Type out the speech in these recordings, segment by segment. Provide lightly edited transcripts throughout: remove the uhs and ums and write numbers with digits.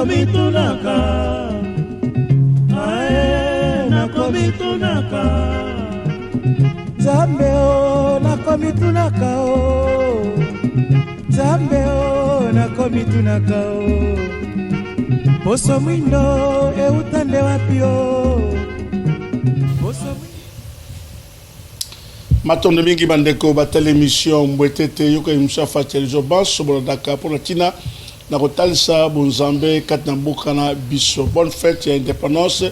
nakomitunaka ae nakomitunaka Nzambe o nakomitunaka o Nzambe o nakomitunaka o Poso mwindo eutande wapi o Matonde mingi bandeko batele émission mbwetete yoko imsha fatelizo baso bolodaka pour la tina na kotalisa bonzambe katna bukana biso. Bonne fête et indépendance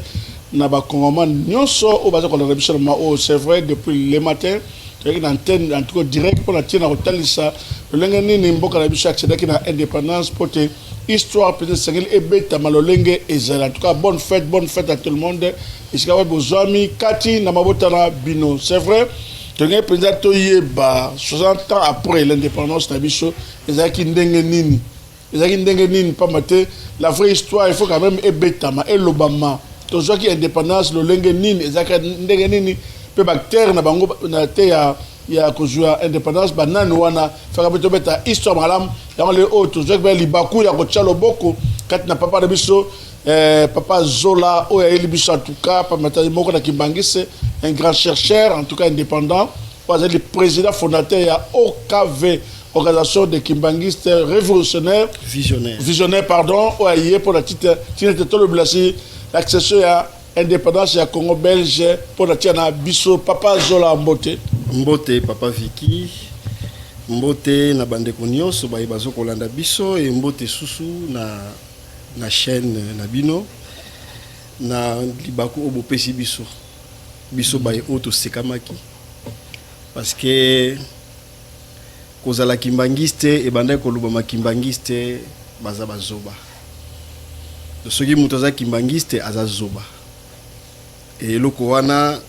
na ba congomais nyonso o baza ko na biso ma o c'est vrai depuis le matin une antenne en tout cas direct pour la tina kotalisa lolenge nini mboka na biso accéder na indépendance pote histoire peut-être sengel ebeta malolenge ezala. En tout cas bonne fête à tout le monde. Iskawa bozami kati na mabota na bino. C'est vrai Tenez peut-être toyeba 60 ans après l'indépendance na biso ezaki ndenge nini pas maté la vraie histoire il faut quand même ebetama elobama toujours qui indépendance le lenge nini ezaki ndenge nini pe bactère na bango na te ya kozwa indépendance banani wana faka beto beta histoire malam dans le haut toujours que libaku ya ko tchalo boko kat na papa na biso papa Zola o ya biso en tout cas pas maté moko na Kimbangise un grand chercheur, en tout cas indépendant, le président fondateur de OKV, Organisation des Kimbangistes révolutionnaires, visionnaire, pardon, pour la petite l'accession à l'indépendance à Congo belge pour la tienne à Bisso, Papa Zola Mbote. Mbote, Papa Vicky, Mbote, na bande konyoso, bazo kolanda Bisso, et Mbote Susu, na chaîne, na Bino, na Libaku Obopesi Bisso. Biso baye auto sekamaki parce que kozala kimbangiste e banda ko lubama kimbangiste baza bazoba de soki mutoza kimbangiste azazoba e loko wana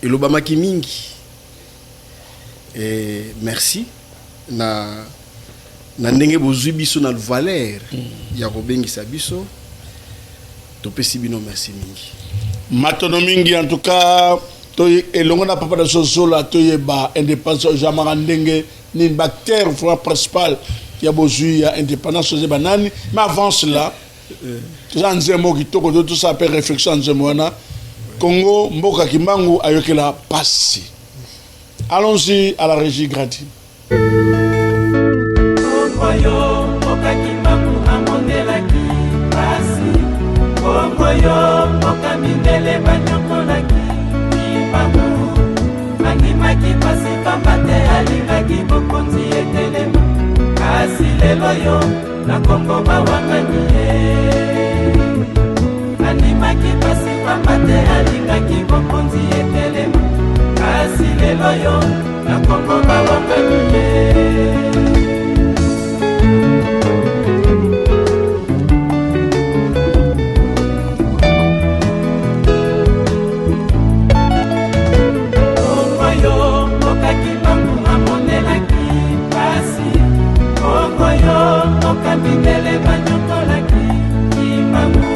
e lubama kimingi et merci na ndenge bozwi biso na valeur ya kobengisa biso to pesi bino merci mingi. Matono mingi en tout cas toy elongo na papa de Zola toyeba indépendance jamara ndenge ni bactère principal ya bozui ya indépendance de banani mais avant cela tout ça nzemo kitoko tout ça après réflexion nzemo wana Congo mboka kimbangu ayokela pasi. Allons-y à la régie gratuite. Kongoyo okamindele banyokolaki ibangu animaki pasi pambate alingaki bokonzi etelema kasi lelo yo na Kongo bawangani animaki pasi pambate alingaki bokonzi etelema kasi lelo yo na Kongo bawangani Okamindele banyokolaki imangu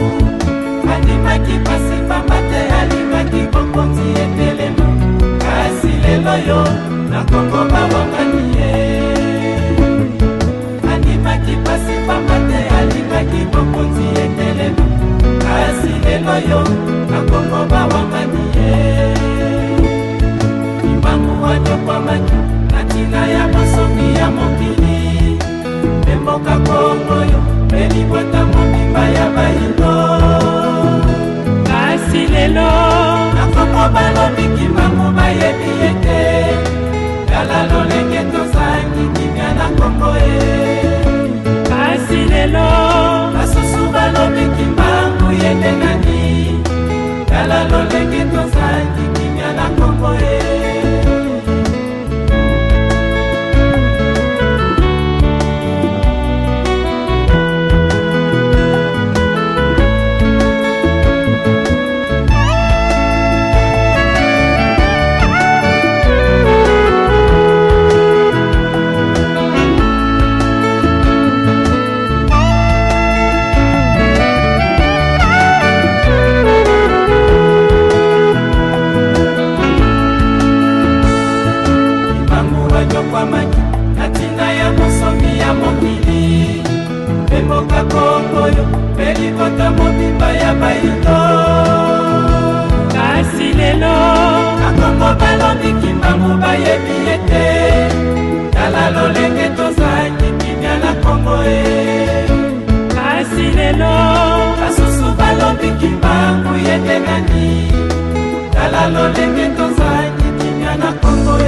animaki pasi pambate alimaki bokonzi etelema kasi lelo yo na Kongo bawangani animaki pasi pambate alimaki bokonzi etelema kasi lelo yo na Kongo bawangani imangu wanyokwamaki na tina ya masomi ya mokili Mboka Kongo yo beli bota mobimba ya bayindo kasi lelo na Kongo balobi kimbangu bayebi ete kala lolenge tozangi kimia na Kongo kasi lelo basusu balobi kimbangu yende nani kala lolenge tozangi kimia na Kongo yuto kasi lelo bakongo balobi kimbangu bayebi ete tala lolenge tozali kimia na kongo kasi lelo basusu balobi kimbangu yete nani tala lolenge tozali kimia na kongo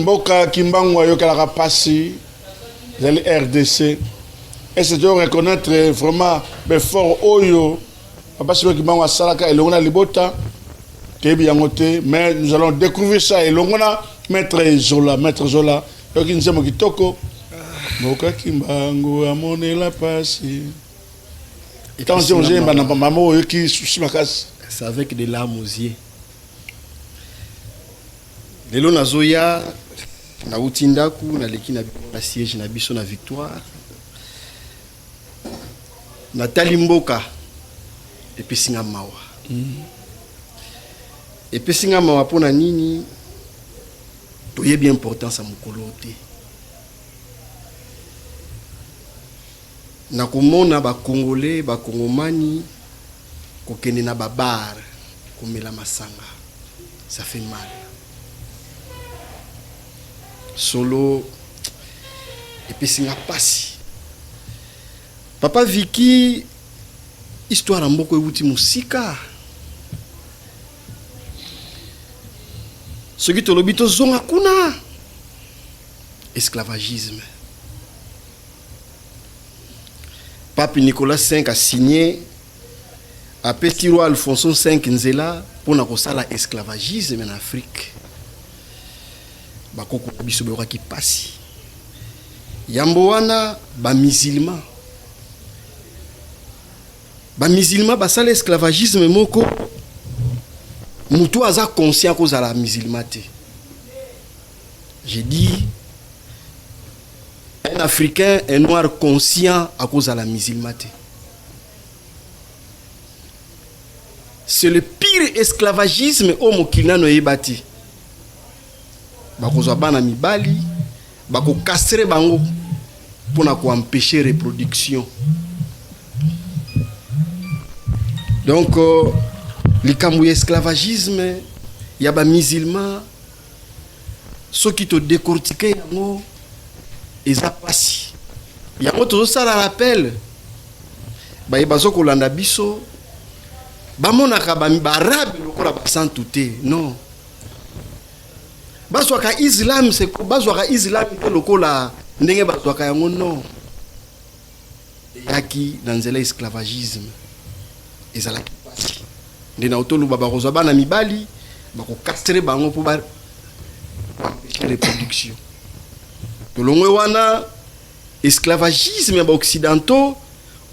Mboka Kimbangu yokalaka pasi les RDC et c'est de reconnaître vraiment l'effort oyo parce que Kimbangu salaka elongona libota kebi yangote mais nous allons découvrir ça elongona maître Zola yoki nzemo kitoko Mboka Kimbangu amone la pasi attention j'ai bana maman yoki susimakasi c'est avec des larmes aux yeux lelo nazoya na utindaku na leki na siège na biso na victoire na talimboka epesinga mawa epesinga mawa pona nini toyebi importance ya mokolo te na komona ba congolais ba kongomani kokende na babar komela masanga ça fait mal solo epesinga pasi papa Vicky histoire ya mboko euti musika soki tolobi tozonga kuna esclavagisme pape Nicolas V a signé apesi roi Alphonse V nzela mpona kosala esclavagisme en Afrique. Bakoko biso bayokaki pasi. Yambo wana bamisilma basala esclavagisme moko mutu aza conscient kozala musulman te. J'ai dit un Africain, un noir conscient à cause de la musulman te. C'est le pire esclavagisme au mokili no yebati. Bakozwa bana mibali, bako casser bango pour na ko empêcher reproduction. Donc likambo ya esclavagisme ya ba musulman soki to décortiquer yango eza pasi. Yango tozo sala rappel ba yebazo kolanda biso bamonaka barabe lokola basantu te. Non, bazwaka islam c'est bazwaka islam te lokola ndenge bazwaka yango. Non, yaki na nzela esclavagisme ezalaki pasi nde na otoluba bakozwa bana mibali bakokastre bango po empêcher reproduction. Tolongwe wana esclavagisme ya occidentaux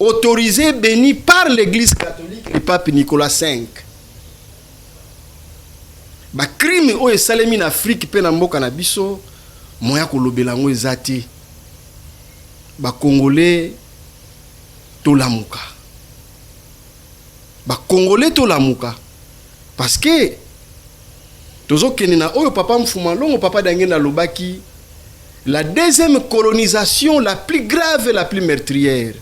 autorisé béni par l'église catholique le pape Nicolas V. Ba crime o esalemi na Afrique pe na mboka na biso moya kolobela ngo ezati ba congolais tolamuka. Ba congolais tolamuka parce que tozo kenina oyo papa mfuma longo papa dange na lobaki la deuxième colonisation la plus grave et la plus meurtrière.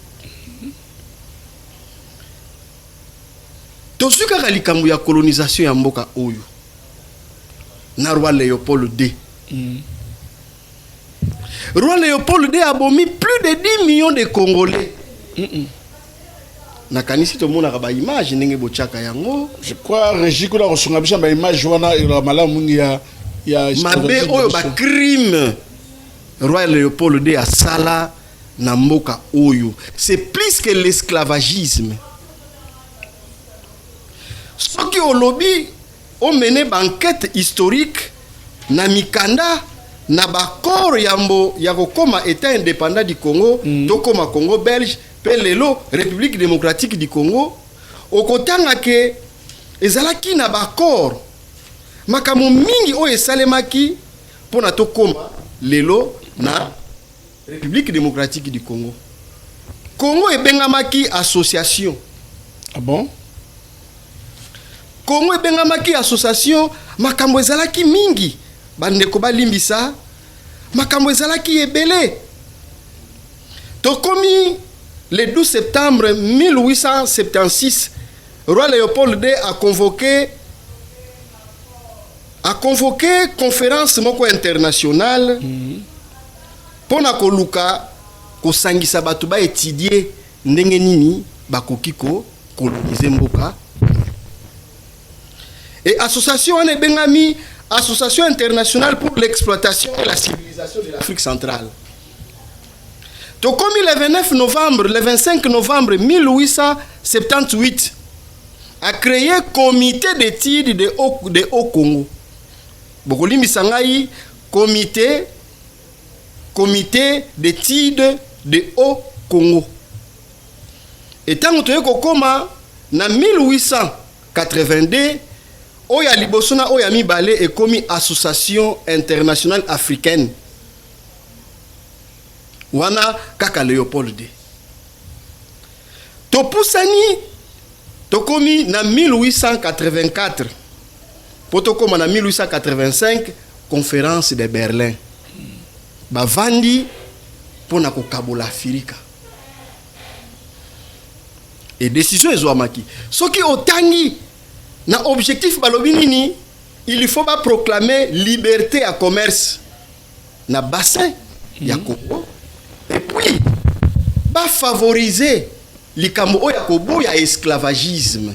Tosuka ka likambo ya colonisation ya mboka oyo na roi Léopold II. Roi Léopold II a bomi plus de 10 millions de Congolais. Na kanisi to mona ba image ndenge bochaka yango. Je crois Régis ko la kosunga bisha ba image wana ila malamu ya mabe oyo ba crime roi Léopold II a sala na mboka oyo. C'est plus que l'esclavagisme. Ce qui au lobby ont mené enquête historique na mikanda na bakor yambo yako koma état indépendant du Congo to koma Congo belge pe lelo République démocratique du Congo okotanga ke ezalaki na bakor makamo mingi o esalemaki pona to koma lelo na République démocratique du Congo. Congo ebengamaki association. Ah bon? Congo ebengamaki association makambo ezalaki mingi bandeko balimbisa makambo ezalaki ebele. Tokomi le 12 septembre 1876 roi Léopold II a convoqué conférence moko internationale pona koluka kosangisa batu ba étudier ndenge nini bakoki ko coloniser mboka. Et association en Bengami, association internationale pour l'exploitation et la civilisation de l'Afrique centrale. Donc comme le 25 novembre 1878 a créé comité d'études de Haut Congo. Bokolimi sangai comité d'études de Haut Congo. Et tant que kokoma na 1882 oya libosona oya mibale et komi association internationale africaine wana kaka Léopold II. Topusani tokomi na 1884 potokoma na 1885 conférence de Berlin bavandi pona kokabola Afrika et décision ezwamaki soki otangi na objectif balobi nini il faut pas proclamer liberté à commerce na bassin ya Congo et puis ba favoriser likambo oya koboya esclavagisme.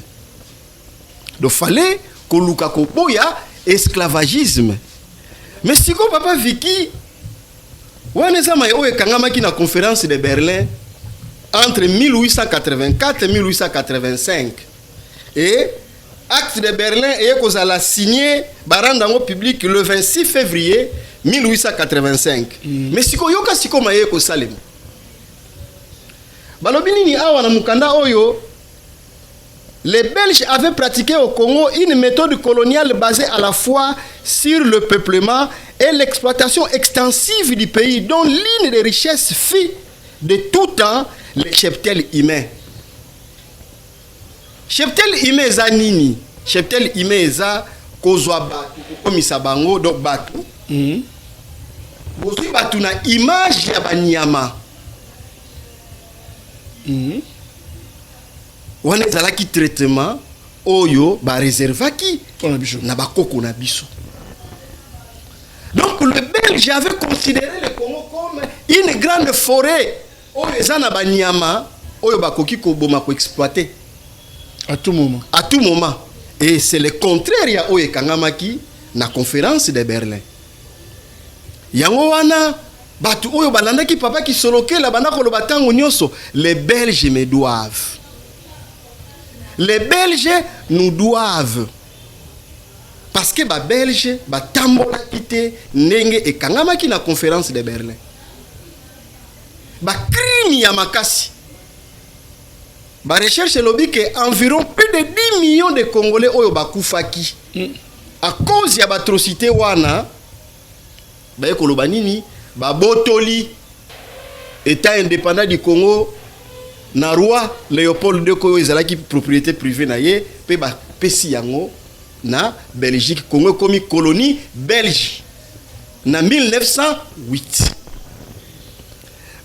Donc fallait koluka koboya esclavagisme. Mais siko papa Viki wana zama oya kangamaki na conférence de Berlin entre 1884 et 1885 et acte de Berlin et kozala signé barandango public le 26 février 1885. Mais siko yoka siko maye ko salem. Balobi nini awa na mukanda oyo, les Belges avaient pratiqué au Congo une méthode coloniale basée à la fois sur le peuplement et l'exploitation extensive du pays, dont l'une des richesses fit de tout temps les cheptels humains. Cheptel humain eza nini? Cheptel humain eza kozwa batu komisa bango donc batu. Bozwi batu na image ya banyama. Wana ezalaki traitement oyo ba réservaki na bakoko na biso. Donc le Belge avait considéré le Congo comme une grande forêt oyo eza na banyama oyo bakoki koboma ko exploiter à tout moment. À tout moment. Et c'est le contraire ya oyo kangamaki na conférence de Berlin. Yango wana batu oyo balandaki papa ki soloke la banda koloba tango nyonso, les Belges me doivent. Les Belges nous doivent. Parce que les Belges tambola kite nenge e kangamaki na conférence de Berlin. Ba crime ya makasi. Ba recherche lobby que environ plus de 10 millions de Congolais oyo bakufaki. À cause ya atrocité wana ba ekoloba nini ba botoli état indépendant du Congo na roi Léopold II ko ezalaki propriété privée na ye pe ba pesi yango na Belgique. Congo komi colonie belge na 1908.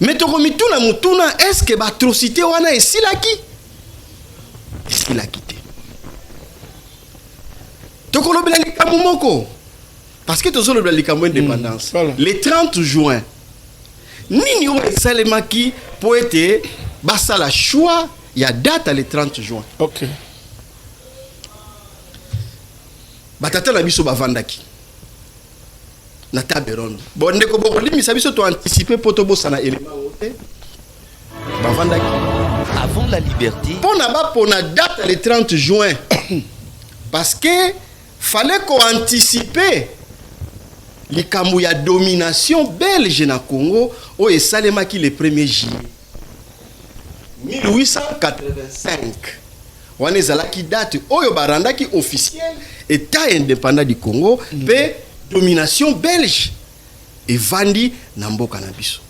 Mais tokomituna mutuna, est-ce que ba atrocité wana esilaki? Esilaki te. Tokolobela likambo moko. Parce que tozolobela likambo indépendance. Le 30 juin. Nini o esalemaki po ete basala choix ya date le 30 juin. OK. Batata na biso bavandaki. Na taberon. Bon ndeko boko limisa biso to anticiper poto bosana élément ote. Bavandaki. Avant la liberté. Pona date le 30 juin. Parce que fallait qu'on anticiper likambo ya domination belge na Congo o esalemaki le 1er juillet 1885. Wana ezalaki date oyo barandaki officiel état indépendant du Congo pe domination belge et vandi na mboka na biso.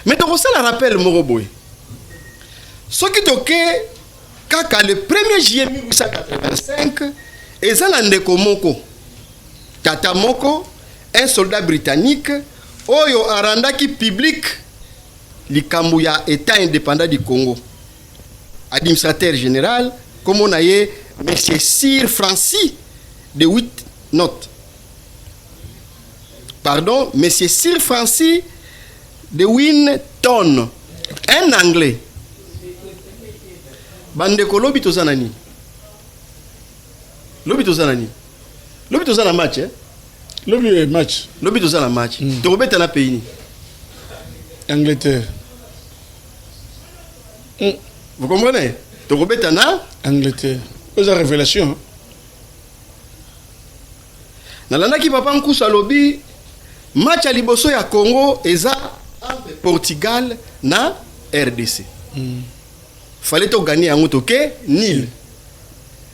Mais donc ça la rappelle moko boy. Soki toke kaka le 1er juillet 1885 ezala ndeko moko tata moko un soldat britannique oyo arandaki public likambo ya état indépendant du Congo. Administrateur général comme on a eu monsieur Sir Francis de monsieur Sir Francis de Winton, un anglais. Bandeko lobi tozanani. Lobi tozanani. Lobi tozana match Lobi match. Lobi tozana match. Tobeta na pays ni. Angleterre. Vous comprenez? Tobeta na Angleterre. C'est une révélation. Nalandaki papa nkusa lobi match à liboso ya Congo eza entre Portugal na RDC. Fallait to gagner en toke nil.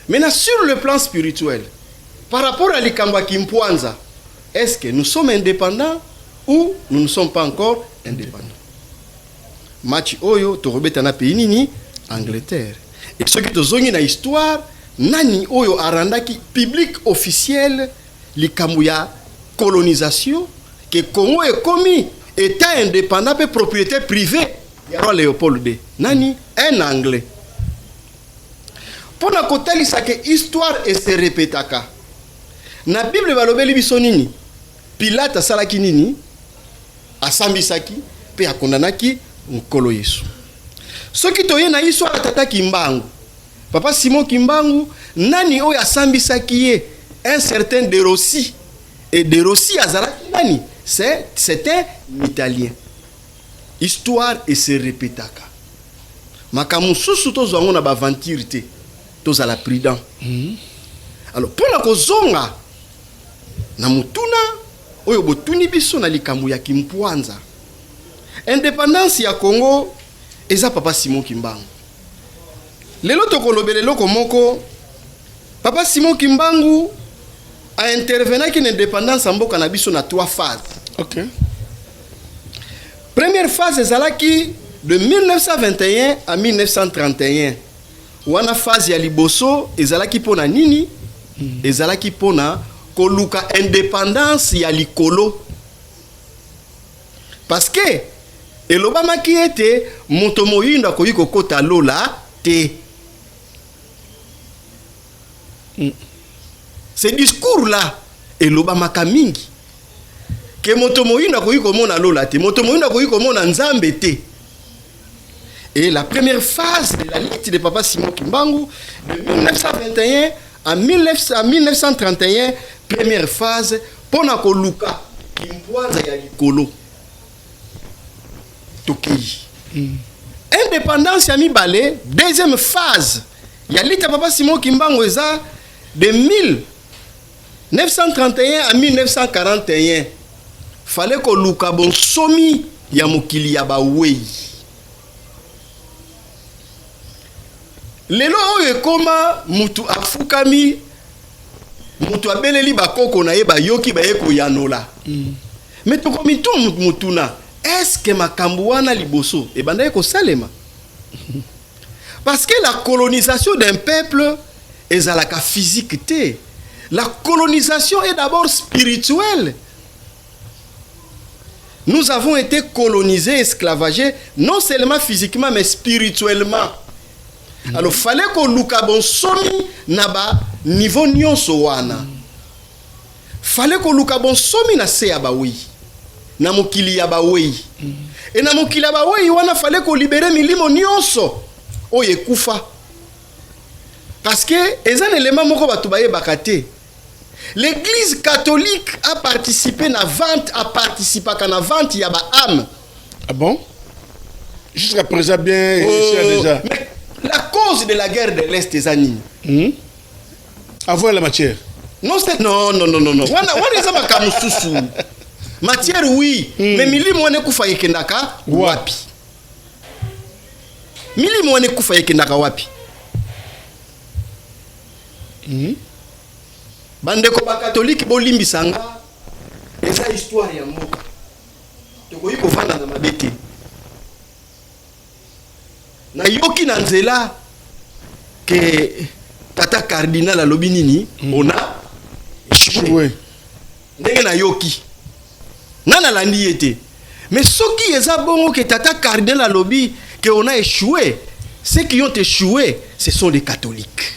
Maintenant sur le plan spirituel, par rapport à l'Ikamba Kimpwanza, est-ce que nous sommes indépendants ou nous ne sommes pas encore indépendants? Match oyo torobeta na pays nini Angleterre. Et ce qui tozongi na histoire nani oyo arandaki public officiel likambo ya colonisation que Congo est commis état indépendant pe propriété privée ya roi Léopold II. Nani un anglais. Pour na kotalisa que histoire et se répétaka. Na Bible balobeli biso nini? Pilate asalaki nini? Asambisaki pe akondanaki nkolo Yesu. Soki toye na histoire tata Kimbangu. Papa Simon Kimbangu nani oyo asambisaki ye un certain De Rossi. Et De Rossi azalaki nani? C'était italien. Histoire et se répétaka. Makamususu tozwango na baventure te. tozala prudent. Alors pona kozonga na mutuna oyo botuni biso na likambo ya Kimpwanza. Indépendance ya Congo eza Papa Simon Kimbangu. Lelo tokolobele loko moko Papa Simon Kimbangu a intervenu ki l'indépendance en mboka na biso na 3 phases. OK. Première phase ezalaki de 1921 à 1931. Wana phase ya liboso ezalaki pona nini? Ezalaki pona koluka indépendance ya likolo. Parce que elobamaki ete moto moyinda koyi kokota lola te. Ce discours-là, elobamaka mingi. Que moto moyinda koyi komona lola te, moto moyinda koyi komona nzambe te. Et la première phase de la lutte de Papa Simon Kimbangu, de 1921 à 1931, première phase, pona koluka Kimpwanza ya likolo. Tokei. Indépendance ya mibale, deuxième phase. Ya lutte de Papa Simon Kimbangu eza de 1931 à 1941. Fallait que luka bon somi ya mokili ya bawei. Lelo oyo ekoma mutu afukami mutu abeleli bakoko na ye bayoki baye koyanola. Mais tokomi to mutuna, est-ce que makambo wana liboso e banda ko salema? Parce que la colonisation d'un peuple ezalaka physique te. La colonisation est d'abord spirituelle. Nous avons été colonisés, esclavagés, non seulement physiquement, mais spirituellement. Alors, il fallait que luka bon somi naba niveau nyonso wana. Fallait que luka bon somi na se ya bawi. Na mokili ya bawi. Et na mokili ya bawi wana fallait que libérer milimo nyonso. Oye kufa. Parce que ezan élément moko batu baye bakate. L'église catholique a participé à la vente, à ba âme. Ah bon? Jusqu'à présent, bien, déjà. Mais la cause de la guerre de l'Est des années. Avoir la matière. Non, non. Matière, oui. Mais mili mwane kufa yekendaka wapi. Mili mwane kufa yekendaka wapi. Bandeko ba catholique bolimbisanga eza histoire ya mboka. Tokoyi kovanda na mabete. Na yoki na nzela que tata cardinal alobi nini on a échoué. Ndenge na yoki. Nana landi ete. Mais soki eza bongo que tata cardinal alobi que on a échoué, ceux qui ont échoué, ce sont les catholiques.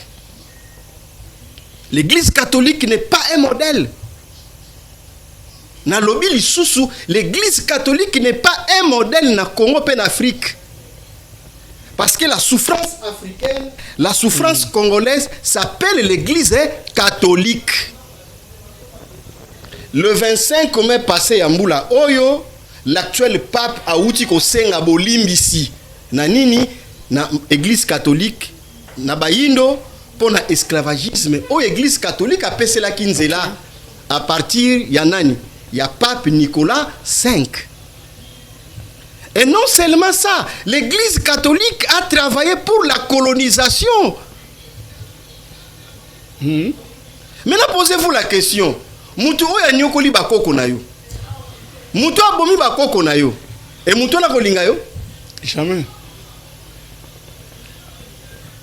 L'église catholique n'est pas un modèle. Na lobi lisusu, l'église catholique n'est pas un modèle na Congo et en Afrique. Parce que la souffrance africaine, la souffrance congolaise s'appelle l'église catholique. Le 25 mai passé à Mboula Oyo, l'actuel pape Aouti Kosenga Bolimbisi, na nini na église catholique, na bayindo, pour l'esclavagisme, l'église catholique a passé la Kinzela à partir de Yanani, il y a pape Nicolas V. Et non seulement ça, l'église catholique a travaillé pour la colonisation. Maintenant, posez-vous la question. Mutu oya nyokoli bakoko na yo. Mutu abomi bakoko na yo. Et mutu la kolinga yo? Jamais.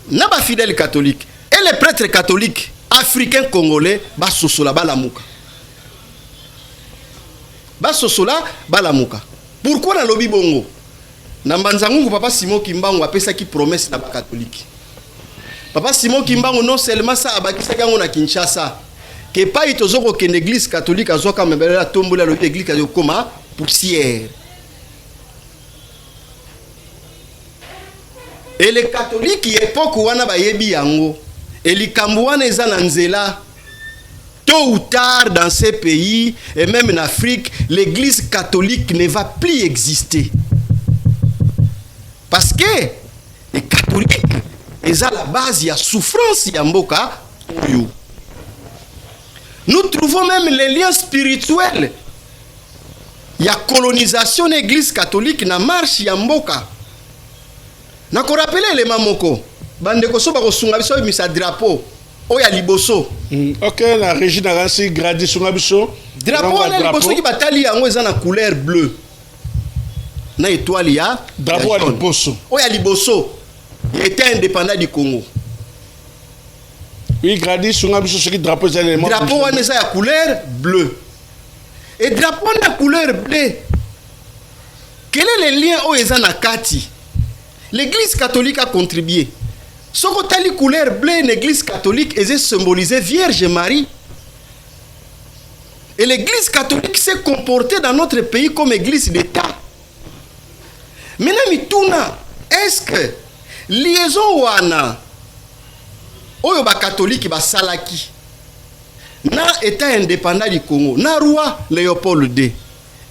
Na ba fidèle catholique. Et les prêtres catholiques africains congolais ba sosola balamuka. Ba sosola balamuka. Pourquoi na lobi bongo? Na mbanzangu Papa Simon Kimbangu apesa ki promesse na ba catholique. Papa Simon Kimbangu non seulement ça abakisa kango na Kinshasa que pas itozoko que l'église catholique azoka mebela tombola l'église catholique comme poussière. Et les catholiques qui époque wana ba yebi yango et likambo wana eza na nzela tôt ou tard dans ces pays et même en Afrique l'église catholique ne va plus exister parce que les catholiques eza la base ya souffrance ya mboka oyo. Nous trouvons même les liens spirituels. Il y a colonisation de l'église catholique na marche ya mboka. Na ko rappeler les mamoko. Bande ko so ba ko sunga biso misa drapeau. Oya liboso. OK, la régie na ransi gradi sunga biso. Drapeau na liboso ki batali yango eza na couleur bleue. Na étoile ya drapeau ya liboso. Oya liboso. Il était indépendant du Congo. Oui, gradi sunga biso ce qui drapeau c'est l'élément. Drapeau wana eza ya couleur bleue. Et drapeau na couleur bleue. Quel est le lien oyo eza na kati? L'église catholique a contribué. Ce que tu couleur bleue, l'église catholique est symbolisée Vierge Marie. Et l'église catholique s'est comportée dans notre pays comme église d'État. Maintenant, mituna, est-ce que liaison wana oyo ba catholique ba salaki na état indépendant du Congo, na roi Léopold II,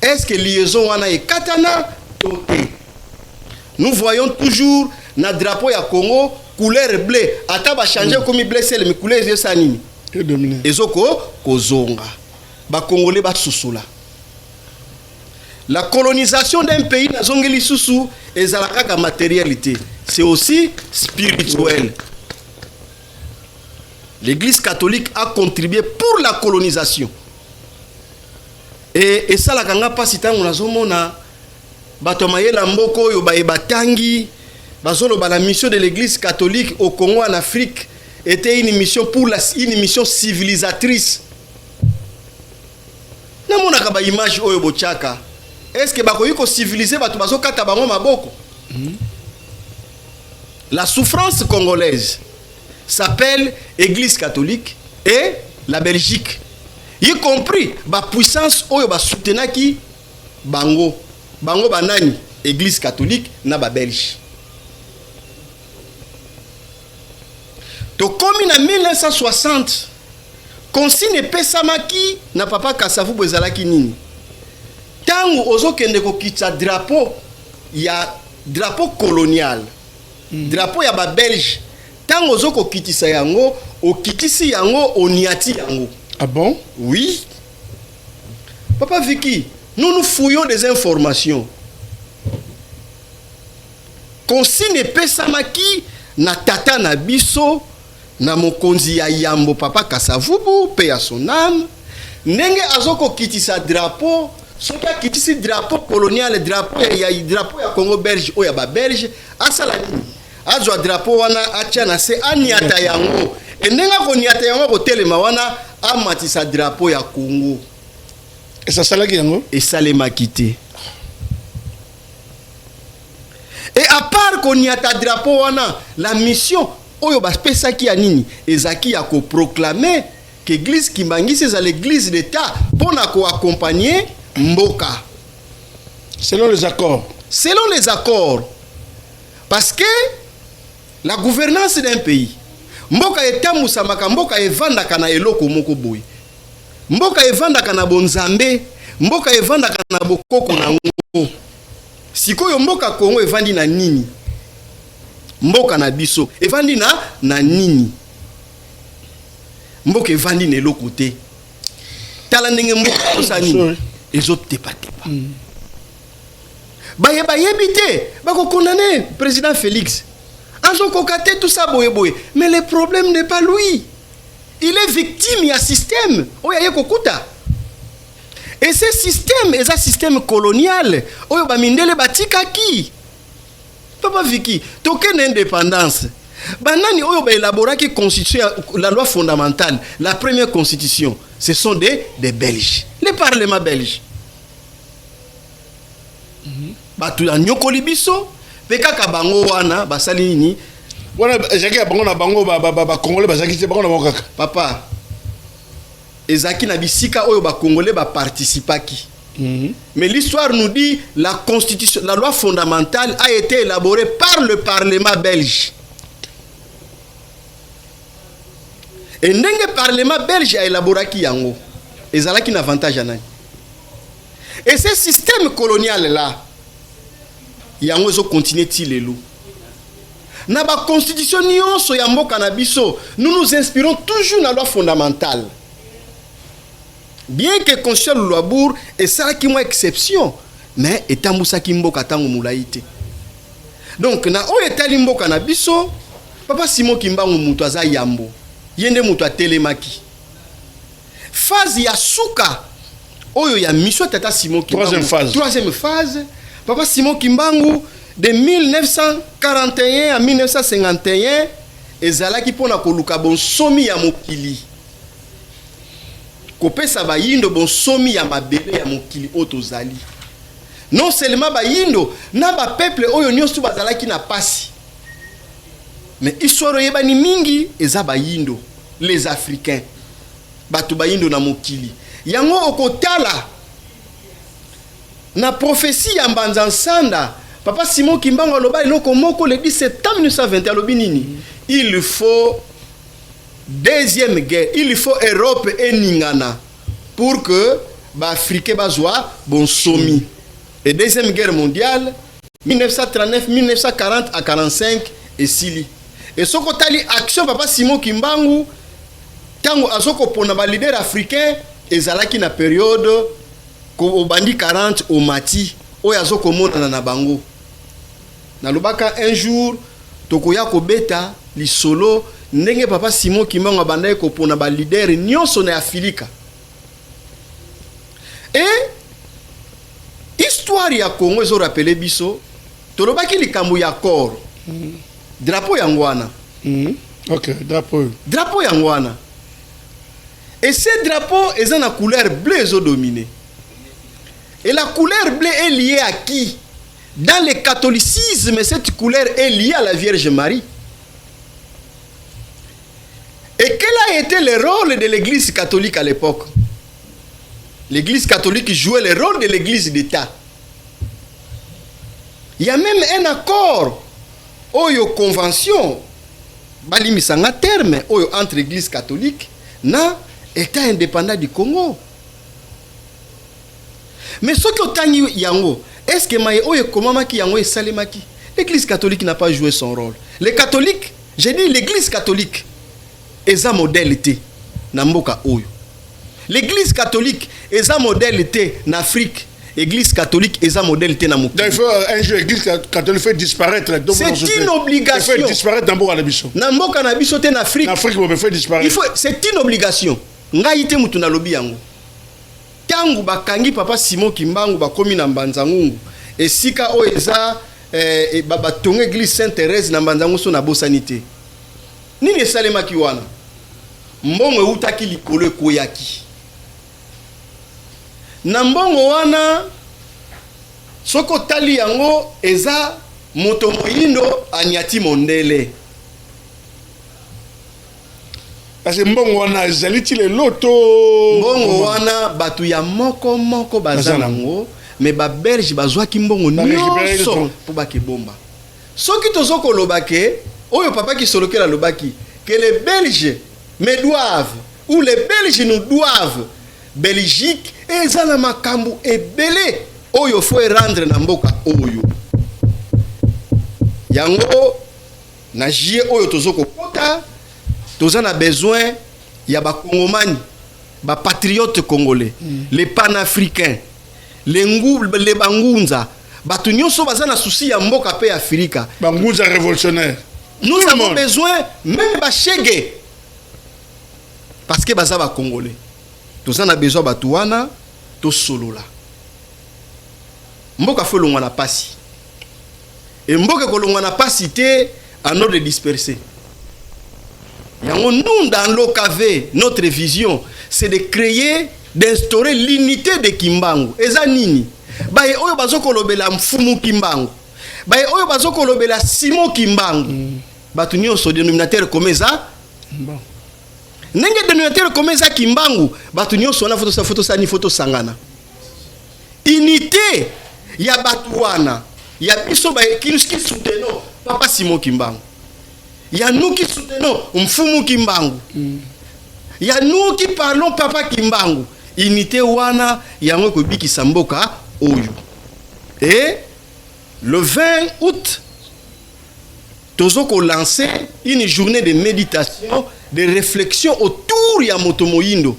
est-ce que liaison wana est katana toté? Nous voyons toujours na drapeau ya Congo couleur bleue, ata ba changer comme bleu c'est le couleur de sanini et dominé ezoko kozonga ba congolais ba susula. La colonisation d'un pays na zongeli susu ezalaka ka matérialité, c'est aussi spirituel. L'église catholique a contribué pour la colonisation. Et ça la kanga pasi tango nazomona bato mayela mboko oyo batangi bazolo ba la mission de l'église catholique au Congo en Afrique était une mission une mission civilisatrice. Na mona ka ba image oyo bochaka. Est-ce que bakoyi ko civiliser bato bazo kata bango maboko? La souffrance congolaise s'appelle Église catholique et la Belgique, y compris la puissance oyo ba soutenaki bango banani Église catholique na ba Belge. To comme en 1960 consigne pesamaki na papa Kasavubu ezalaki nini? Tango ozokende ko kitsa drapeau colonial, drapeau ya ba Belge. Tango ozoko kitisa yango, okitisi yango, oniati yango. Ah bon? Oui. Papa Vicky, nous fouillons des informations. Consigne pesamaki na tata na biso na mokonzi ya yambo papa Kasavubu pe ya son âme. Ndenge azoko kitisa drapeau, soki kitisi drapeau colonial, drapeau ya Congo belge ou ya ba belge, asala nini? Azwa drapeau wana atia na se aniata yango. Endenga ko niata yango ko telema wana amatisa drapeau ya Congo. Et ça salaki yango? Et ça les m'a quitté. Et à part qu'on y a ta drapeau wana, la mission oyo baspesa ki anini ezaki ya ko proclamer que l'église Kimbangisi c'est l'église d'État pour na ko accompagner mboka. Selon les accords. Selon les accords. Parce que la gouvernance d'un pays, mboka etambusamaka, mboka evandaka na eloko moko boy. Mboka evandaka na bonzambe, mboka evandaka na bokoko na ngo. Sikoyo mboka Kongo evandi na nini? Mboka na biso evandi na nini? Mboka evandi na eloko te. Tala ndenge mboka osani ezotepa tepa. Bayebi te, bako condamner président Félix. Tout ça boye. Mais le problème n'est pas lui. Il est victime, il y a un système. Et ce système est un système colonial. Papa Vicky, token indépendance. Banani oyo ba élaborer qui constitue la loi fondamentale, la première constitution. Ce sont des Belges, le Parlement belge. Batu ya nyokoli biso. Pekaka bango wana basali nini? Wana jaki bango na bango ba congolais bazaki te bango na mokaka. Papa. Ezaki na bisika oyo ba congolais ba participaki. Mais l'histoire nous dit la constitution, la loi fondamentale a été élaborée par le Parlement belge. Et ndenge Parlement belge a élaboré ki yango. Ezalaki na avantage anani. Et ce système colonial là yango zo continuer ti lelo. na ba constitution nyonso ya mboka na biso, nous nous inspirons toujours na loi fondamentale. Bien que constitution Lulabour et ça qui moi exception, mais etambusa ki mboka tango mulaite. Donc na o etali mboka na biso, papa Simon Kimbangu mutu aza yambo. Yende mutu atelemaki. Phase ya suka oyo ya mission tata Simon Kimbangu. Troisième phase. Papa Simon Kimbangu de 1941 à 1951 ezalaki pona koluka bonsomi ya mokili. Kopesa bayindo bonsomi ya mabele ya mokili otozali. Non seulement bayindo na ba peuple oyo nyonso bazalaki na pasi. Mais histoire yebani mingi eza bayindo, les Africains. Batu bayindo na mokili. Yango okotala na prophétie ya Mbanza Nsanda, papa Simon Kimbangu aloba eloko moko le 10 septembre 1921 alobi nini? Il faut deuxième guerre, il faut Europe et Ningana pour que ba Africain bazwa bonsomi. Et deuxième guerre mondiale 1939 1940 à 45 et sili. Et soko tali action papa Simon Kimbangu tango azoko pona ba leader africain ezalaki na période ko bandi 40 au mati oyo azoko mona na bango. Na lobaka un jour tokoya ko beta lisolo ndenge papa Simon Kimbangu abandai ko pona ba leader nyonso na Afrika. Et histoire ya Congo ezo rappeler biso tolobaki likambo ya corps. Drapeau yangwana. OK, drapeau. Drapeau yangwana. Et ce drapeau est en couleur bleue ezo dominé. Et la couleur bleue est liée à qui? Dans le catholicisme, cette couleur est liée à la Vierge Marie. Et quel a été le rôle de l'église catholique à l'époque? L'église catholique jouait le rôle de l'église d'État. Il y a même un accord, oyo convention, balimisanga terme, oyo entre l'église catholique na État indépendant du Congo. Mais ce que tangi yango, est-ce que maye oyo komamaki yango esalemaki? L'église catholique n'a pas joué son rôle. Les catholiques, j'ai dit l'église catholique, eza modalité na mboka oyo. L'église catholique eza modalité en Afrique. L'église catholique eza modalité na mokili. Il faut un jour l'église catholique fait disparaître. C'est une obligation. Fait disparaître dans mboka na biso. Na mboka na biso te en Afrique. En Afrique on fait disparaître. C'est une obligation. Ngai te mutu na lobi yango. Tangu bakangi papa Simon Kimbangu bakomi na Mbanzangungu. Esika o eza baba tonga église Sainte-Thérèse na Mbanzangungu so na bosanité. Nini esalemaki wana? Mbongo eutaki likolo ekoyaki. Na mbongo wana soko tali yango eza moto moyindo Aniati Mondele. Parce que mbongo wana ezaliti le loto. Mbongo wana batu ya moko baza nango, mais ba Belge bazwaki mbongo nyonso po bakebomba. Soki tozoko lobake oyo papa ki solokela lobaki que les Belges me doivent ou les Belges nous doivent Belgique ezala makambu ebele oyo faut rendre na mboka oyo. Yango na jie oyo tozoko kota tozana besoin ya ba Congomani, ba patriotes congolais, les panafricains, les bangunza, batu nyonso bazana souci ya mboka pe Afrika. Bangunza révolutionnaire. Nous avons besoin même ba chege parce que baza ba congolais. Tozana besoin batu wana to solola. Mboka fo longwa na pasi. Et mboka ko longwa na pasi te en ordre de disperser. Nous, dans l'OKV, notre vision, c'est de créer, d'instaurer l'unité de Kimbangu. Eza nini? Baye oyo bazoko lobela mfumu Kimbangu. Baye oyo bazoko lobela Simon Kimbangu. Batu nyonso dénominateur comme ça. Bon. Nenge dénominateur comme ça Kimbangu, batu nyonso na photo sani photo sangana. Unité ya batu wana. Ya biso baye kinuski souteno papa Simon Kimbangu. Ya nous qui soutenons Mfumu Kimbangu. Ya nous qui parlons papa Kimbangu. Unité wana yango ko biki samboka oyo. Et le 20 août tozoko lancer une journée de méditation, de réflexion autour ya moto moyindo.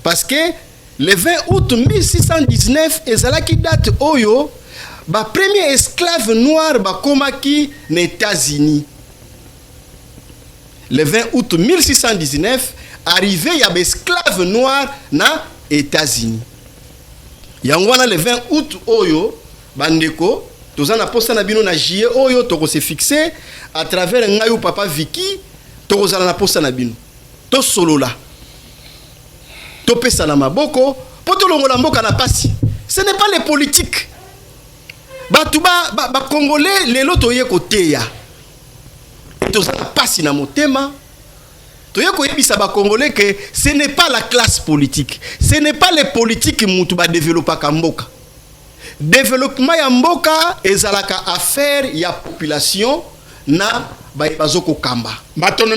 Parce que le 20 août 1619 ezalaki date oyo ba premier esclave noir bakomaki na États-Unis. Le 20 août 1619 arrivé ya ba esclave noir na États-Unis. Yango wana le 20 août oyo bandeko tozana posta na bino na JE oyo toko se fixer à travers ngayu papa Vicky tokozala na posta na bino to solola to pesa na maboko poto longola mboka na pasi. Ce n'est pas les politiques batu ba congolais lelo toye koteya tozana pasi na motema toye koyebisa ba congolais que ce n'est pas la classe politique, ce n'est pas les politiques mutu ba développer ka mboka. Développement ya mboka ezalaka affaire ya population na bazoko kamba. Maintenant,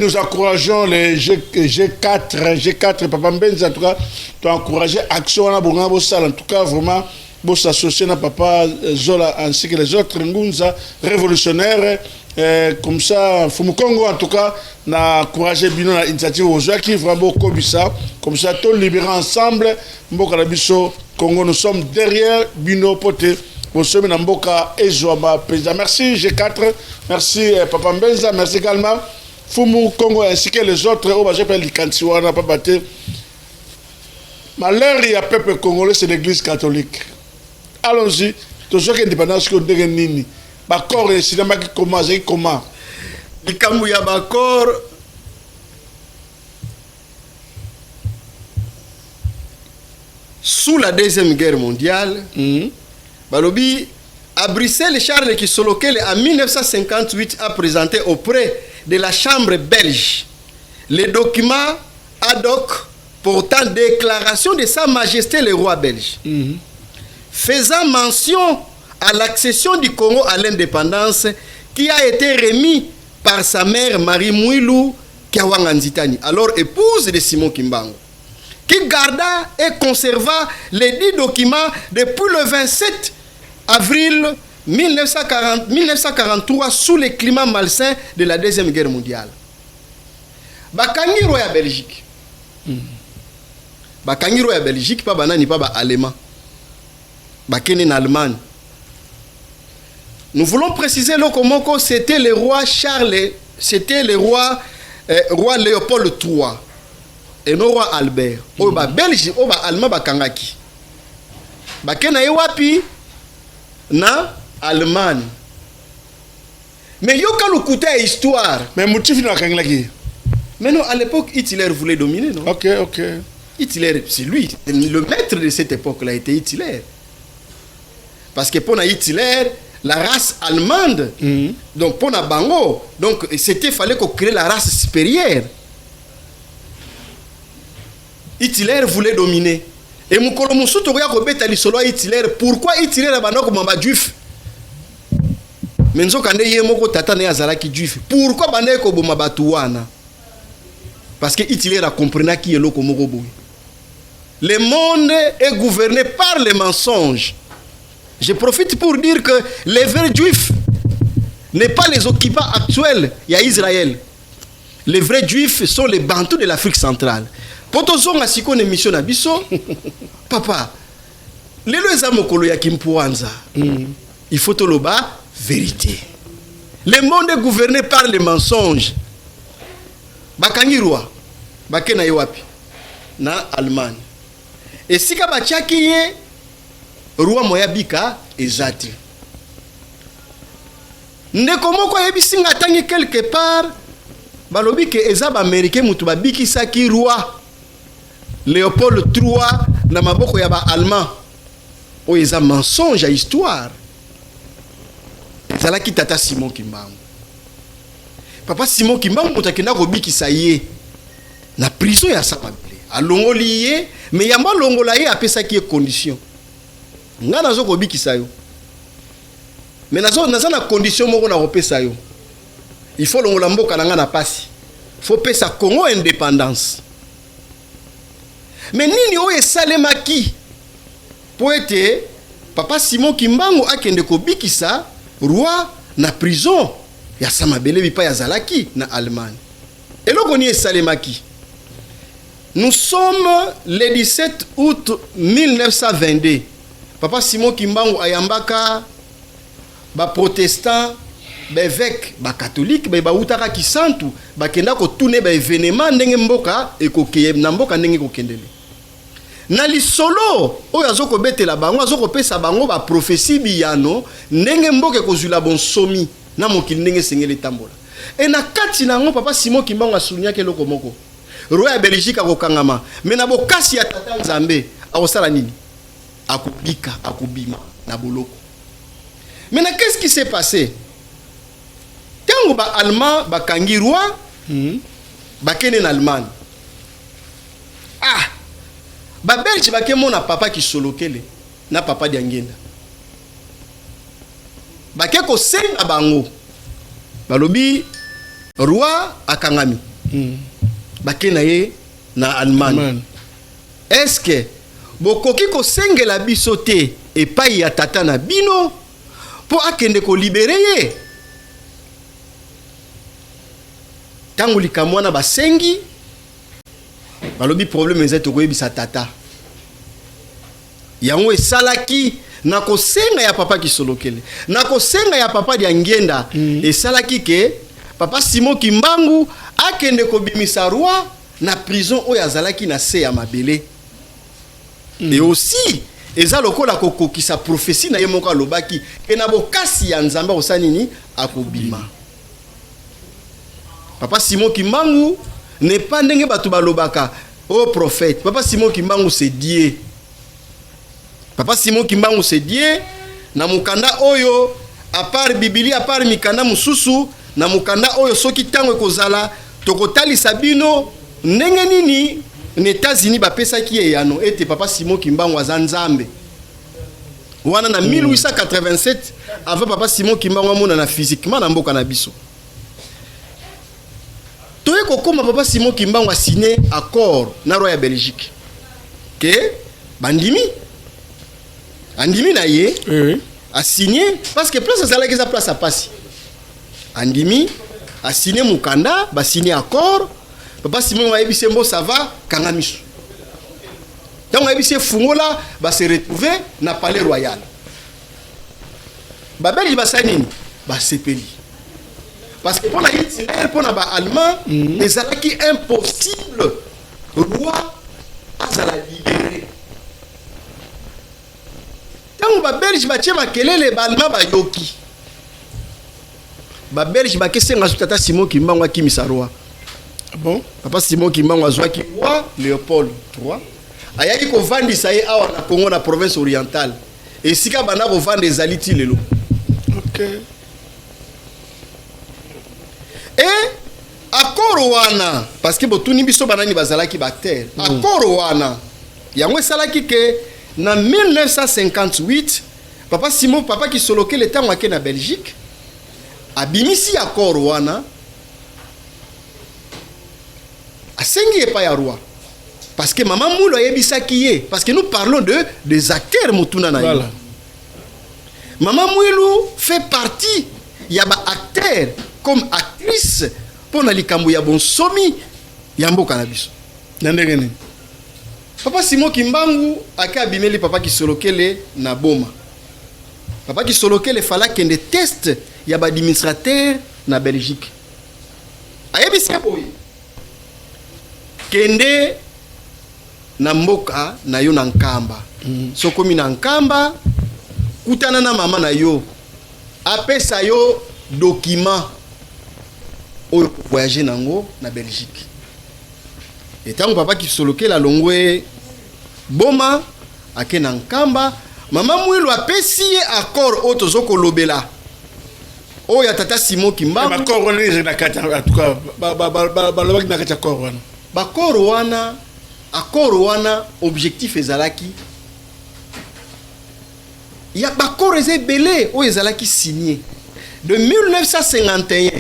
nous encourageons les G4, Papa Mbenza, en tout cas, tu as encouragé Action à Bonga Bossal, en tout cas, vraiment, pour s'associer à Papa Zola ainsi que les autres Ngunza révolutionnaires, comme ça, Fumukongo, en tout cas, n'a encouragé Bino l'initiative aux gens qui vraiment comme ça, tout libéré ensemble, Mboka Labiso, Congo, nous sommes derrière Bino Poté. Bonsoir, Namboka et Joama, président. Merci G4, merci Papa Mbenza, merci également Fumu Congo ainsi que les autres. Oh, j'appelle les Kantiwana, Papa Té. Malheur, il y a peuple congolais, c'est l'église catholique. Allons-y, tout ce qui est indépendance, que nous nini. Bakor, c'est cinéma qui commence, c'est comment? Les Kamouya Bakor. Sous la Deuxième Guerre mondiale, Balobi, à Bruxelles, Charles Kisolokel en 1958 a présenté auprès de la Chambre belge les documents ad hoc portant déclaration de Sa Majesté le roi belge, faisant mention à l'accession du Congo à l'indépendance qui a été remis par sa mère Marie Mouilou Kiawanganzitani, alors épouse de Simon Kimbangu, qui garda et conserva les 10 documents depuis le 27 avril 1943 sous le climat malsain de la Deuxième Guerre mondiale. Bakangi roya Belgique. Bakangi roya Belgique, pas banani, pas allemand. Bakene en Allemagne. Nous voulons préciser comment c'était le roi Charles, c'était le roi Léopold III et non roi Albert. Oba Belgique, oba allemand bakangaki. Bakena wapi na Allemagne. Mais yoka le côté histoire. Mais motif na kangaki. Mais non, à l'époque Hitler voulait dominer, non? OK. Hitler, c'est lui, le maître de cette époque-là était Hitler. Parce que pour Hitler, la race allemande, donc pour Bango, donc c'était fallait qu'on crée la race supérieure. Hitler voulait dominer. Et Mukolo Musuto ya kobeta lisolo Hitler, pourquoi Hitler abana ko mamba juif? Menzo kande ye moko tata ne azalaki juif. Pourquoi bana ko boma batu wana? Parce que Hitler a compris qui est loko moko boy. Le monde est gouverné par les mensonges. Je profite pour dire que les vrais juifs n'est pas les occupants actuels, il y a Israël. Les vrais juifs sont les bantous de l'Afrique centrale. Potozonga siko ne mission na biso. Papa, lelo ezamokolo ya kimpuanza. Il faut toloba vérité. Le monde est gouverné par les mensonges. Bakangirwa, bakena yewapi na Allemagne. Et sika bachaki ye roi moyabika ezati. Ndeko moko yebisinga tangi quelque part balobi ke ezaba américain mutu babiki saki roi Léopold III na maboko ya ba allemand. O eza mensonge à histoire. Ezalaki tata Simon Kimbangu. Papa Simon Kimbangu mutakenda kobikisa ye na prison ya Sapabele. Alongoli ye mais yamba longola ye apesaki ye condition. Nga nazo kobikisa yo. Mais nazo na condition moko na kopesa yo. Il faut longola mboka na nga na pasi. Faut pesa Congo indépendance. Mais nini o esalemaki po ete Papa Simon Kimbangu akende kobikisa roi na prison ya samabele bipa ya zalaki na Allemagne. Et là, on y est salemaki. Nous sommes le 17 août 1922. Papa Simon Kimbangu ayambaka ba protestant, ba évêque, ba catholique, ba utaka kisantu, ba kenda ko tourner ba événement ndenge mboka ekokeye na mboka ndenge kokendele. Na lisolo oyo azoko betela bango azoko pesa bango ba prophétie biyano ndenge mboka kozula bonsomi na mokili ndenge sengele tambola. Et na kati nango papa Simon Kimbangu asunya ke loko moko. Roi ya Belgique akokangama, mais na bokasi ya tata Nzambe akosala nini? Akubika, akubima na boloko. Maintenant qu'est-ce qui s'est passé? Tango ba allemand ba kangi roi, ba kene na Allemagne. Ah, ba Belge ba kemona papa ki solokele na papa diangenda. Ba ke ko senga bango. Balobi roi akangami. Ba kena ye na Allemagne. Est-ce que bokoki ko sengela biso te epai ya tata na bino po akende ko libere ye? Tango likamwana basengi balobi problème ezete ko yebisa tata. Yango esalaki na kosenga ya papa kisolokele. Na kosenga ya papa dia ngenda esalaki ke papa Simon Kimbangu akende ko bimisa roi na prison oyo azalaki na se ya mabele. Et aussi eza lokola kokokisa prophétie na ye moko alobaki ke na bokasi ya Nzambe osanini akobima. Papa Simon Kimbangu n'est pas ndenge batu balobaka oh prophète. Papa Simon Kimbangu c'est Dieu. Papa Simon Kimbangu c'est Dieu na mukanda oyo à part Biblia à part mikanda mususu na mukanda oyo soki tango ekozala tokotali sabino ndenge nini les États-Unis bapesaki ye yano ete papa Simon Kimbangu aza Nzambe. Wana na 1887 avant papa Simon Kimbangu amona na physiquement na mboka na biso. Toye kokoma papa Simon Kimbangu a signé accord na roi ya Belgique. Que bandimi andimi na ye a signé parce que place azalaki za place a passi. Andimi a signé mukanda ba signé accord. Papa Simon a ebise mbo ça va kangamisu. Donc a ebise fungola ba se retrouver na palais royal. Ba beli ba sanini ba sepeli. Parce que pour la Hitler pour na ba allemand ezalaki impossible roi azala libéré. Donc ba belge ba tchema kelele ba allemand ba yoki. Ba belge ba kesenga tata Simon Kimbangu akimisa roi. Bon, papa Simon Kimbangu azwaki roi Léopold III ayaki ko vandisa ye awa na Congo na province orientale et sika bana ko vendre ezali ti lelo. OK. Et accord wana parce que botuni biso banani bazalaki ba terre. Accord wana yango esalaki ke na 1958 papa Simon papa ki soloke le temps wake na Belgique abimisi accord wana asengi epa ya roi parce que maman Moulou ayebisaki ye parce que nous parlons de des acteurs mutuna na voilà. Maman Moulou fait partie ya ba acteur comme actrice pour na likambo ya bonsomi ya mboka na biso ndenge nini. Papa Simon Kimbangu akabimeli papa Kisolokele na boma. Papa Kisolokele fala kende test ya ba administrateur na Belgique. Ayebisi boy kende na mboka na yo na Nkamba. Sokomi na Nkamba kutana na mama na yo. Apesa yo document oyo voyager nango na Belgique. Et tant papa Kisolokele alongwe boma ake na Nkamba, mama Mwilu apesi ye accord otozoko lobela. Oya tata Simon Kimbangu. Accord wana na kata en tout cas ba lobaki na kata accord wana. Accord wana objectif ezalaki ya bakor ezebele o ezalaki signé de 1951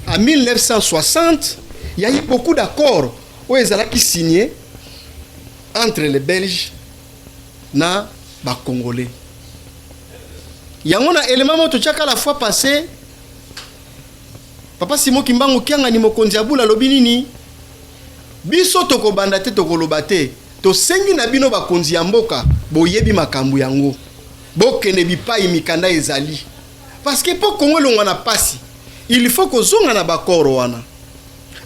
à 1960 il y a eu beaucoup d'accords o ezalaki signé entre les Belges na ba Congolais. yango na élément moto tchaka la fois passée Papa Simon Kimbangu kianga ni mokonzi abula lobi nini biso tokobanda te tokoloba te tosengi na bino bakonzi ya mboka boyebi makambo yango bokende bipai mikanda ezali parce que pour Congo longa na pasi il faut que zonga na bakoro wana.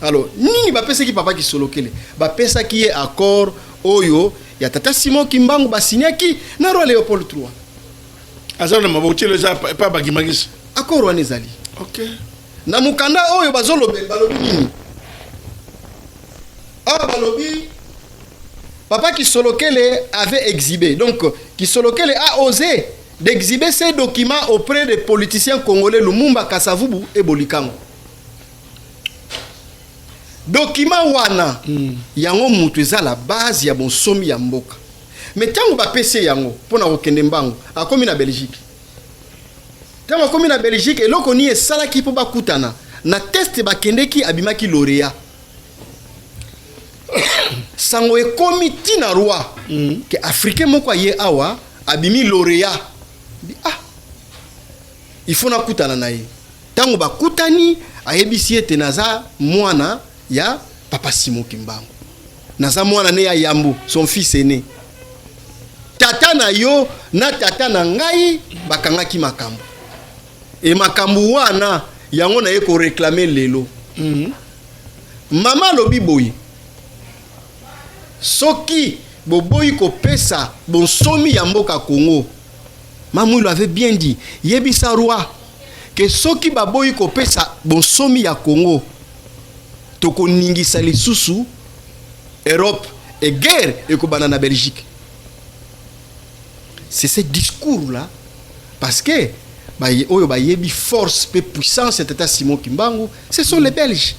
Alors nini bapesa ki papa ki solokele bapesa ki ye accord oyo ya tata Simon Kimbangu basinyaki na roi Léopold III azana mabotile za pa bagimagisi accord wana ezali. OK Na mukanda oyo bazolobe balobi nini balobi papa Kisolokele avait exhibé, donc Kisolokele a osé d'exhiber ces documents auprès des politiciens congolais Lumumba, Kasavubu et Bolikango. Document wana yango mutu eza la base ya bonsomi ya mboka. Mais tango ba PC yango pona kokende mbango akomi na Belgique. Tango akomi na Belgique eloko ni esala ki po bakutana na test bakendeki abimaki lauréat. Sango ekomi tina roi ke africain moko ye awa abimi lauréat. Il faut na kutana na ye. Tango bakutani ayebisi ete naza mwana ya papa Simon Kimbangu. Naza mwana ne ya Yambu, son fils aîné. Tata na yo na tata na ngai bakangaki makambo. Et makambo wana yango na ye ko réclamer lelo. Mama lobi boyi. Soki boboyi ko pesa bonsomi ya mboka Congo. Maman lui avait bien dit, yebisa roi que soki baboyi ko pesa bonsomi ya Congo toko ningisa lisusu Europe et guerre et ko banana Belgique. C'est ce discours là parce que oyo ba yebi force et puissance de tata Simon Kimbangu, ce sont les Belges.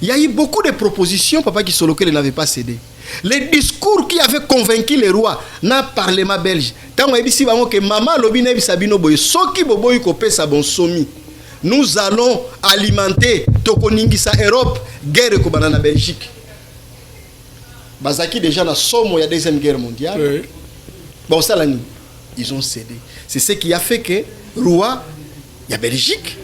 Il y a eu beaucoup de propositions, papa Kisolokele n'avait pas cédé. Les discours qui avaient convaincu les rois dans le parlement belge. Tant que maman lobi nebi sabino boy soki boboy ko pesa bonsomi. Nous allons alimenter tokoningisa Europe guerre ko banana Belgique. Bazaki déjà la somme il y a deuxième guerre mondiale. Oui. Bon ça là ils ont cédé. C'est ce qui a fait que roi il y a Belgique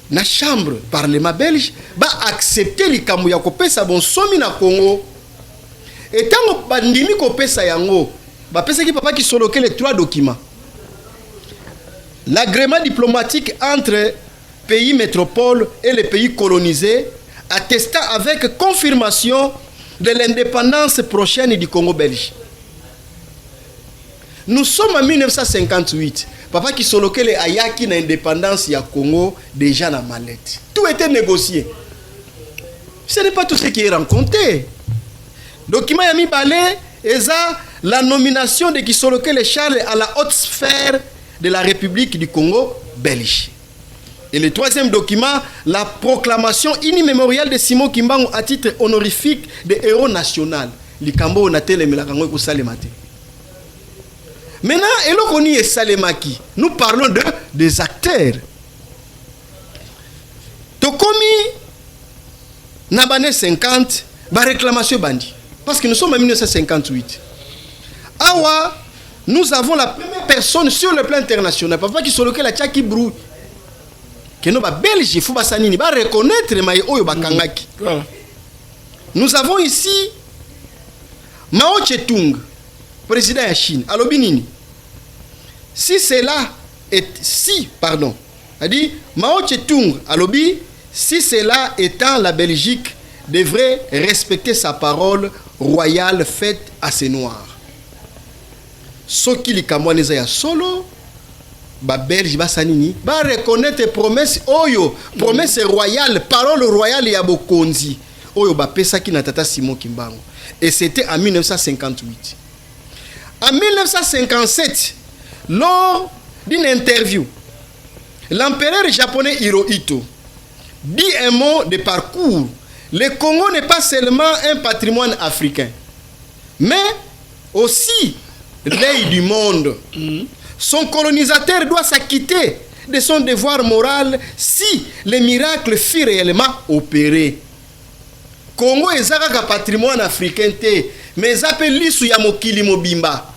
na chambre parlement belge ba accepter likambo ya ko pesa bonsomi na Congo. Et tant que bandimi ko pesa yango ba pesa ki papa Kisolokele les 3 documents. L'agrément diplomatique entre pays métropoles et les pays colonisés attestant avec confirmation de l'indépendance prochaine du Congo belge. Nous sommes en 1958. Papa Kisolokele ayaki na indépendance ya Congo déjà na mallette. Tout était négocié. Ce n'est pas tout ce qui est rencontré. Document Yami Balé est la nomination de Kisolokele Charles à la haute sphère de la République du Congo belge. Et le troisième document, la proclamation inimmémoriale de Simon Kimbangu à titre honorifique de héros national. Likambo Natele Melakango ko salemate. Maintenant, Elokoni et Salemaki, nous parlons des acteurs. Tokomi Nabane 50, ba réclamation bandi. Parce que nous sommes en 1958. Awa, nous avons la première personne sur le plan international. Papa Kisolokele la Tchaki Brou. Que nous, Belge, il faut reconnaître Maï Oyo Bakangaki. Nous avons ici Mao Tse-tung, président de la Chine, à l'Obinini. Si Mao Tse-tung, à l'Obi, si cela étant la Belgique devrait respecter sa parole royale faite à ses noirs. Ce qui les Camerounais ya solo, ba Belge ba sanini, ba reconnaître promesse oyo, promesse royale, parole royale ya bokonzi. Oyo ba pesa ki na tata Simon Kimbangu. Et c'était en 1958. En 1957, lors d'une interview, l'empereur japonais Hirohito dit un mot de parcours. Le Congo n'est pas seulement un patrimoine africain, mais aussi l'œil du monde. Son colonisateur doit s'acquitter de son devoir moral si les miracles furent réellement opérés. Congo est un patrimoine africain, mais appelle l'issue ya mokili mobimba.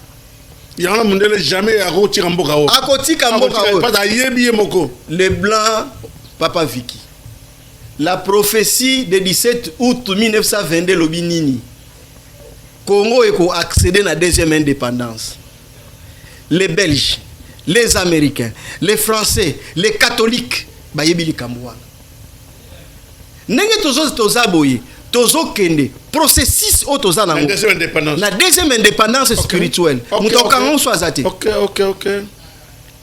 Il y en a mondele jamais à retirer mboka o. Akotika mboka o. Pas ayebi moko. Les blancs, Papa Vicky. La prophétie de 17 août 1922 lobinini. Congo eko accéder à la deuxième indépendance. Les Belges, les Américains, les Français, les catholiques, bayebi likambo wana. Nenge toza boye, tozo kende processus o toza nango. La deuxième indépendance. La deuxième indépendance spirituelle. Mutokango swazate. OK.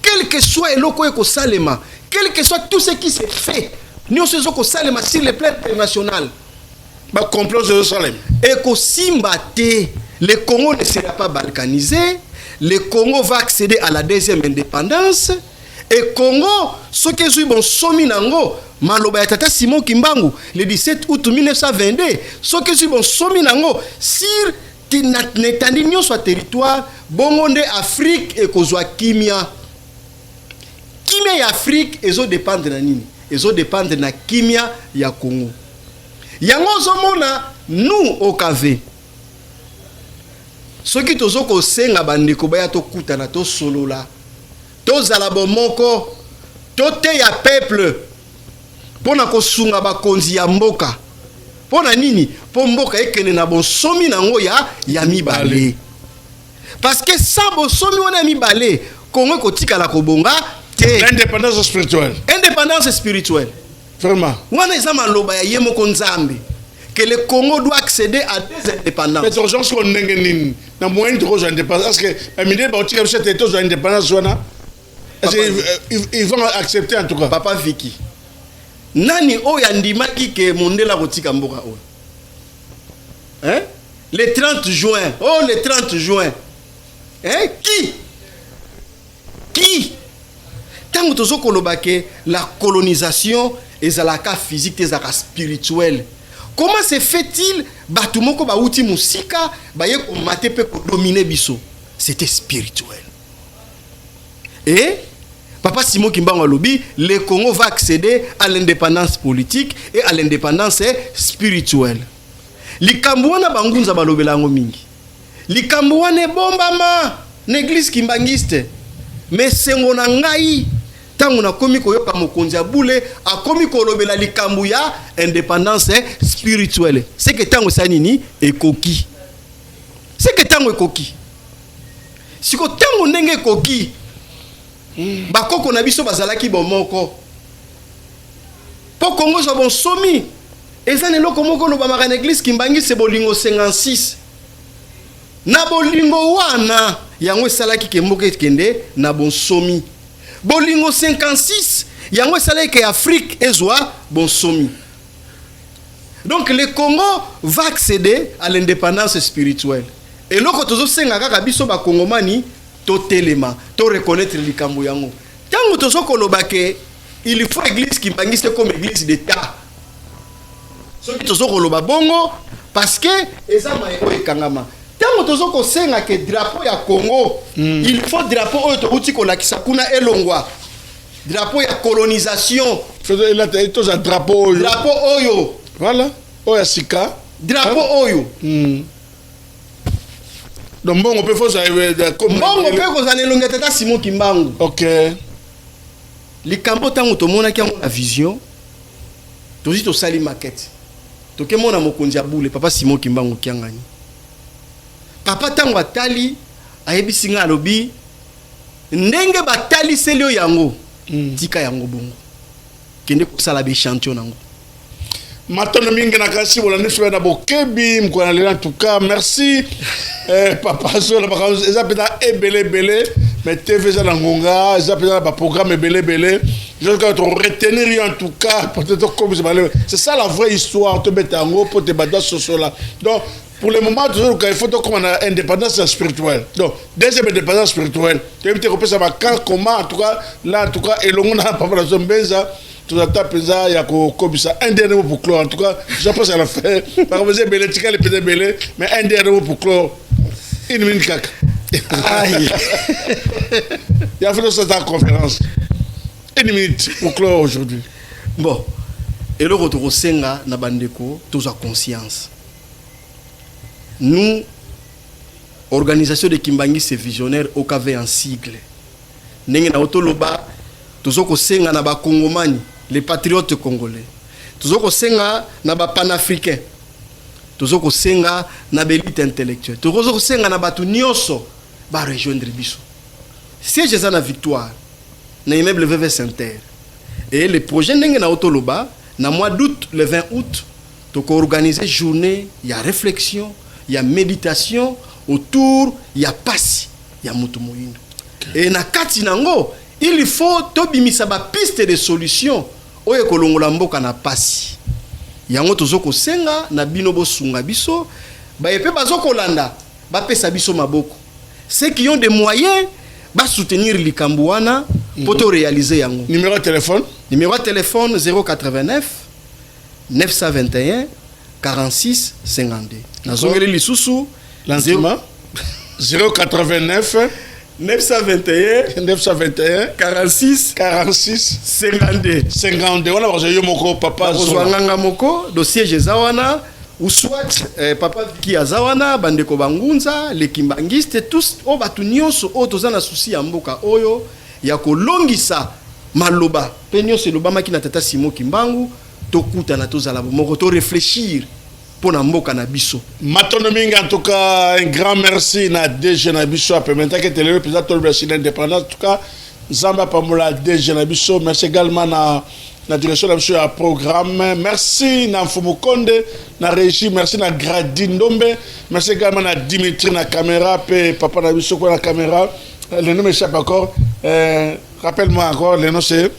Quel que soit eloko eko salema, quel que soit tout ce qui se fait, nous sommes ko salema sur le plan international. Ba complot de Jérusalem. Eko simbate, le Congo ne sera pas balkanisé. Le Congo va accéder à la deuxième indépendance. Et Congo, ce que je bon somi nango, maloba ya tata Simon Kimbangu, le 17 août 1922, ce que je bon somi nango, sur netandi nyonso territoire, bongonde Afrique et kozwa kimia. Kimia ya Afrique ezo dépendre na nini? Ezo dépendre na kimia ya Congo. Yango zomona nous au KV. Ce qui tozo ko senga bandeko baya to kutana to solola. To zala bomoko, to te ya peuple. Pona ko sunga bakonzi ya mboka. Pona nini? Po mboka ekene na bonsomi nango ya mibale. Parce que sans bonsomi wana mibale, Congo ko tikala ko bonga te. Indépendance spirituelle. Indépendance spirituelle. Vraiment. Wana ezama loba ya yemo konzambe. Que le Congo doit accéder à des indépendances. Mais les gens sont nengeni na moyen de rejoindre indépendance parce que amine ba tika cette état de indépendance wana. Ils vont accepter en tout cas. Papa Vicky. Nani oya ndimaki ke mondela kotika mboka o. Hein? Le 30 juin. Oh le 30 juin. Hein? Qui? Tango tozo kolobake la colonisation ezalaka physique ezalaka spirituelle. Comment se fait-il batumoko ba uti musika ba ye ko mate pe ko dominer biso? C'était spirituel. Et Papa Simon Kimbangu alobi, le Congo va accéder à l'indépendance politique et à l'indépendance spirituelle. Likambo wana bangunza balobela ngo mingi. Likambo wana bombama l'église kimbangiste. Mais sengo na ngai tango na komi koyoka mokonzi ya bule akomi kolobela likambo ya indépendance spirituelle. C'est que tango sanini ekoki. C'est que tango ekoki. Siko tango ndenge ekoki. Bakoko na biso bazalaki bomoko. Po Congo zo bon somi. Ezane loko moko lo bamaka na église kimbangi se bolingo 56. Na bolingo wana yango esalaki ke mboka ekende na bon somi. Bolingo 56 yango esalaki ke Afrique ezwa bon somi. Donc le Congo va accéder à l'indépendance spirituelle. Et loko tozo senga kaka biso ba kongomani to telema, to reconnaître likambo yango. Tango tozo kolobake, il faut église qui bangiste comme église d'État. Ce qui tozo koloba bongo parce que ezama eko ekangama. Tango tozo ko senga ke drapeau ya Congo, il faut drapeau oyo to uti ko lakisa kuna elongwa. Drapeau ya colonisation. Il a tous un drapeau oyo. Drapeau oyo. Voilà. Oya sika. Drapeau oyo. Donc bon, on peut faire ça comme bon, on peut kozana elonga tata Simon Kimbangu. OK. Likambo tango to mona ki la vision. Tozi to sali maquette. To ke mona mokonzi ya bule papa Simon Kimbangu kiangani. Papa tango atali ayebisi nga alobi ndenge batali selio yango. Tika yango bongo. Kende ko sala be champion nango. Maintenant, mingi na kasi wala nisho na bokebi mko na en tout cas merci papa so la ba eza peta ebele mais TV za na ngonga eza peta ba programme ebele je veux que retenir en tout cas peut-être comme c'est ça la vraie histoire te betango pour te battre sur là. Donc pour le moment toujours il faut comme une indépendance spirituelle. Donc deuxième indépendance spirituelle tu peux te repérer ça va comment en tout cas là en tout cas elongo na papa la zombenza. Tout à fait, il y a un dernier mot pour clore. En tout cas, je pense à la fin. Par exemple, mais un dernier mot pour clore. Une minute cac. Aïe. Il a fait cette conférence. Une minute pour clore aujourd'hui. Bon. Et le retour au Senga, Nabandeko, tous à conscience. Nous, organisation de Kimbangiste visionnaire au KV en sigle ndenge na otoloba tozoko senga na ba Congomani les patriotes congolais tozoko senga na ba panafricains tozoko senga na belite intellectuelle tozoko senga na batu nyonso ba rejoindre biso siège za na victoire na immeuble VV Saint-Terre et le projet ndenge na otoloba na mois d'août le 20 août toko organiser journée ya réflexion ya méditation autour ya pasi ya mutu moyindo et na kati nango il faut tobimisa ba piste de solution oyo kolongola mboka na pasi yango tozoko senga na bino bosunga biso ba epe bazokolanda ba pesa biso maboko ceux qui ont des moyens ba soutenir likambo wana pour te réaliser yango. Numéro de téléphone 089 921 46 52 nazongeli lisusu lentement 089 921 46 52 wana bazoyo moko papa zwanganga moko dossier jezawana ou soit papa qui azawana bandeko bangunza les Kimbangiste tous o batu nyonso o tozana souci ya mboka oyo ya kolongisa maloba penyo se lobama ki na tata Simo Kimbangu tokuta na tozala moko to réfléchir pour na mboka na biso matono mingi. En tout cas un grand merci na DG na biso permettre que télé président de l'indépendance. En tout cas Zamba Pamola DG na biso. Merci également na direction de monsieur à programme. Merci na Mfumukonde na régie. Merci na Gradine Ndombe. Merci également na Dimitri na caméra pe papa na biso ko na caméra. Le nom m'échappe encore. Rappelle-moi encore le nom c'est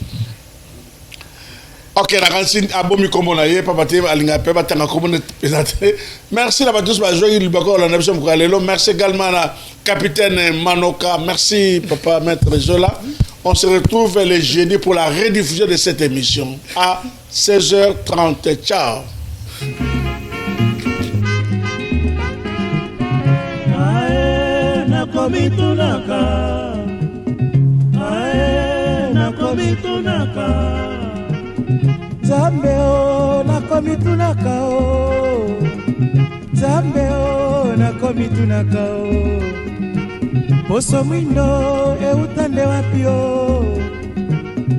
ok, la racine a bon micro monaye, papa te alinga pe batanga komone pesate. Merci la tous ba jouer il bakor la nation pour aller. Merci également à capitaine Manoka. Merci papa maître Zola. On se retrouve le jeudi pour la rediffusion de cette émission à 16h30. Ciao. Zambeo nakomitunaka o Zambeo nakomitunaka o Poso mwindo eutande wapi o